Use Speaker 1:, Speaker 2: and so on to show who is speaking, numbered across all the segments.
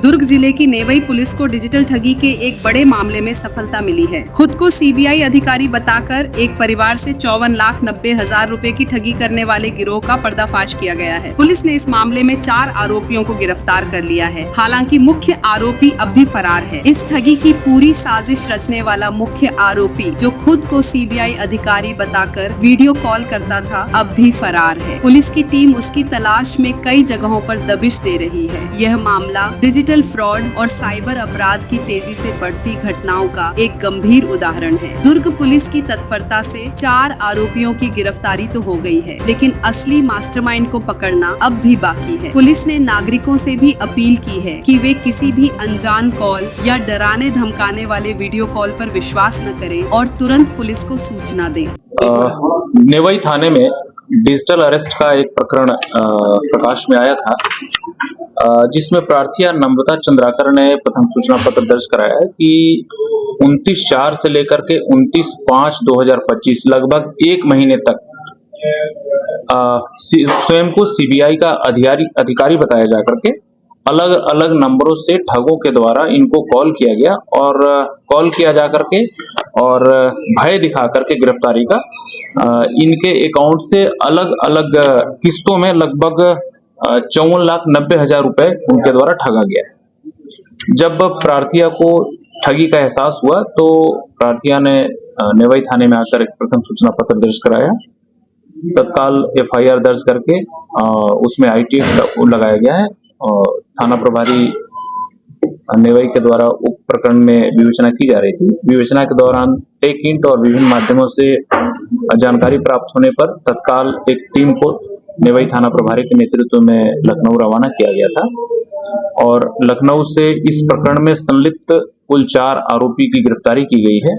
Speaker 1: दुर्ग जिले की नेवई पुलिस को डिजिटल ठगी के एक बड़े मामले में सफलता मिली है। खुद को सीबीआई अधिकारी बताकर एक परिवार से 54,90,000 रुपए की ठगी करने वाले गिरोह का पर्दाफाश किया गया है। पुलिस ने इस मामले में 4 आरोपियों को गिरफ्तार कर लिया है। हालांकि मुख्य आरोपी अब भी फरार है। इस ठगी की पूरी साजिश रचने वाला मुख्य आरोपी, जो खुद को सीबीआई अधिकारी बताकर वीडियो कॉल करता था, अब भी फरार है। पुलिस की टीम उसकी तलाश में कई जगहों पर दबिश दे रही है। यह मामला डिजिटल फ्रॉड और साइबर अपराध की तेजी से बढ़ती घटनाओं का एक गंभीर उदाहरण है। दुर्ग पुलिस की तत्परता से 4 आरोपियों की गिरफ्तारी तो हो गई है, लेकिन असली मास्टरमाइंड को पकड़ना अब भी बाकी है। पुलिस ने नागरिकों से भी अपील की है कि वे किसी भी अनजान कॉल या डराने धमकाने वाले वीडियो कॉल पर विश्वास न करें और तुरंत पुलिस को सूचना दें।
Speaker 2: नेवई थाने में डिजिटल अरेस्ट का एक प्रकरण प्रकाश में आया था, जिसमें प्रार्थिया नम्रता चंद्राकर ने प्रथम सूचना पत्र दर्ज कराया है कि 29/4 से लेकर के 29/5/2025 लगभग 1 महीने तक स्वयं को सीबीआई का अधिकारी बताया जा करके अलग अलग नंबरों से ठगों के द्वारा इनको कॉल किया गया और कॉल किया जा करके और भय दिखा करके गिरफ्तारी का इनके अकाउंट से अलग अलग किस्तों में लगभग 54,90,000 रुपए उनके द्वारा ठगा गया है। जब प्रार्थिया को ठगी का एहसास हुआ तो प्रार्थिया ने नेवई थाने में आकर एक प्रथम सूचना पत्र दर्ज कराया। तत्काल एफआईआर दर्ज करके उसमें आईटी लगाया गया है और थाना प्रभारी नेवई के द्वारा उप प्रकरण में विवेचना की जा रही थी। विवेचना के दौरान टेक इंट और विभिन्न माध्यमों से जानकारी प्राप्त होने पर तत्काल एक टीम को नेवई थाना प्रभारी के नेतृत्व में लखनऊ रवाना किया गया था और लखनऊ से इस प्रकरण में संलिप्त कुल 4 आरोपी की गिरफ्तारी की गई है,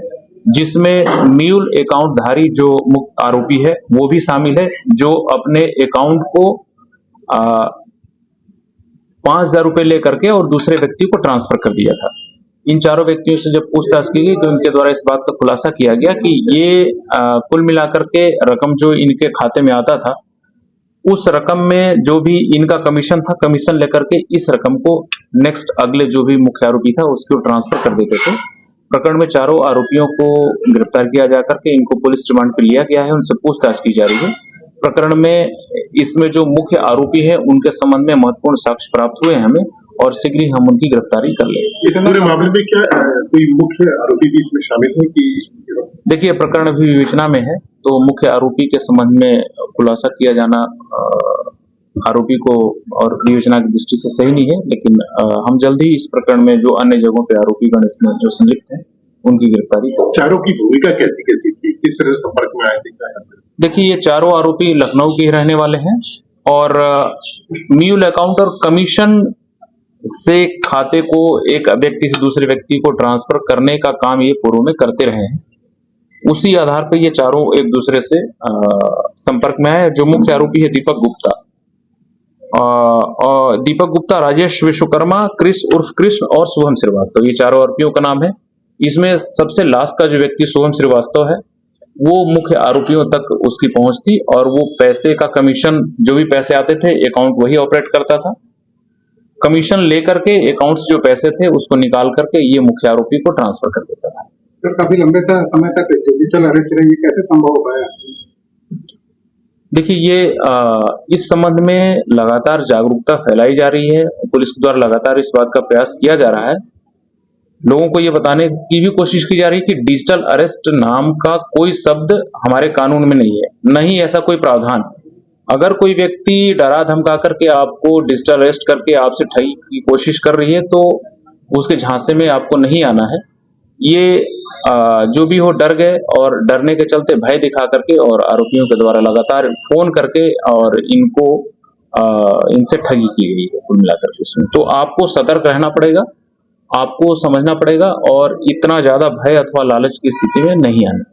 Speaker 2: जिसमें म्यूल अकाउंट धारी जो मुख्य आरोपी है वो भी शामिल है, जो अपने अकाउंट को 5,000 रुपए लेकर के और दूसरे व्यक्ति को ट्रांसफर कर दिया था। इन चारों व्यक्तियों से जब पूछताछ की गई तो इनके द्वारा इस बात का खुलासा किया गया कि ये कुल मिलाकर के रकम जो इनके खाते में आता था, उस रकम में जो भी इनका कमीशन था, कमीशन लेकर के इस रकम को नेक्स्ट अगले जो भी मुख्य आरोपी था उसको ट्रांसफर कर देते थे। प्रकरण में चारों आरोपियों को गिरफ्तार किया जाकर के इनको पुलिस रिमांड पर लिया गया है, उनसे पूछताछ की जा रही है। प्रकरण में इसमें जो मुख्य आरोपी है उनके संबंध में महत्वपूर्ण साक्ष्य प्राप्त हुए हैं हमें और शीघ्र ही हम उनकी गिरफ्तारी कर लेंगे।
Speaker 3: इस पूरे मामले में क्या कोई मुख्य आरोपी भी इसमें शामिल है कि?
Speaker 2: देखिए, प्रकरण अभी विवेचना में है तो मुख्य आरोपी के संबंध में खुलासा किया जाना आरोपी को और विवेचना की दृष्टि से सही नहीं है, लेकिन हम जल्द ही इस प्रकरण में जो अन्य जगहों पे आरोपीगण इसमें जो संलिप्त हैं उनकी गिरफ्तारी।
Speaker 3: चारों की भूमिका कैसी थी, किस तरह संपर्क में आए थे?
Speaker 2: देखिए, ये चारों आरोपी लखनऊ के रहने वाले हैं और म्यूल अकाउंट और कमीशन से खाते को एक व्यक्ति से दूसरे व्यक्ति को ट्रांसफर करने का काम ये पूर्व में करते रहे हैं। उसी आधार पर ये चारों एक दूसरे से संपर्क में आए। जो मुख्य आरोपी है दीपक गुप्ता, राजेश विश्वकर्मा, क्रिस उर्फ कृष्ण और शुभम श्रीवास्तव, ये चारों आरोपियों का नाम है। इसमें सबसे लास्ट का जो व्यक्ति शुभम श्रीवास्तव है वो मुख्य आरोपियों तक उसकी पहुंच थी और वो पैसे का कमीशन, जो भी पैसे आते थे अकाउंट वही ऑपरेट करता था। कमीशन लेकर के अकाउंट से जो पैसे थे उसको निकाल करके ये मुख्य आरोपी को ट्रांसफर कर देता था।
Speaker 3: तो काफी लंबे समय तक डिजिटल अरेस्ट रही, कैसे संभव हो पाया?
Speaker 2: देखिए, ये इस संबंध में लगातार जागरूकता फैलाई जा रही है। पुलिस के द्वारा लगातार इस बात का प्रयास किया जा रहा है। लोगों को ये बताने की भी कोशिश की जा रही है कि डिजिटल अरेस्ट नाम का कोई शब्द हमारे कानून में नहीं है, नहीं ऐसा कोई प्रावधान। अगर कोई व्यक्ति डरा धमका करके आपको डिजिटल अरेस्ट करके आपसे ठगी की कोशिश कर रही है तो उसके झांसे में आपको नहीं आना है। ये जो भी हो डर गए और डरने के चलते भय दिखा करके और आरोपियों के द्वारा लगातार फोन करके और इनको इनसे ठगी की गई है कुल मिलाकर इसमें। तो आपको सतर्क रहना पड़ेगा, आपको समझना पड़ेगा और इतना ज्यादा भय अथवा लालच की स्थिति में नहीं आना।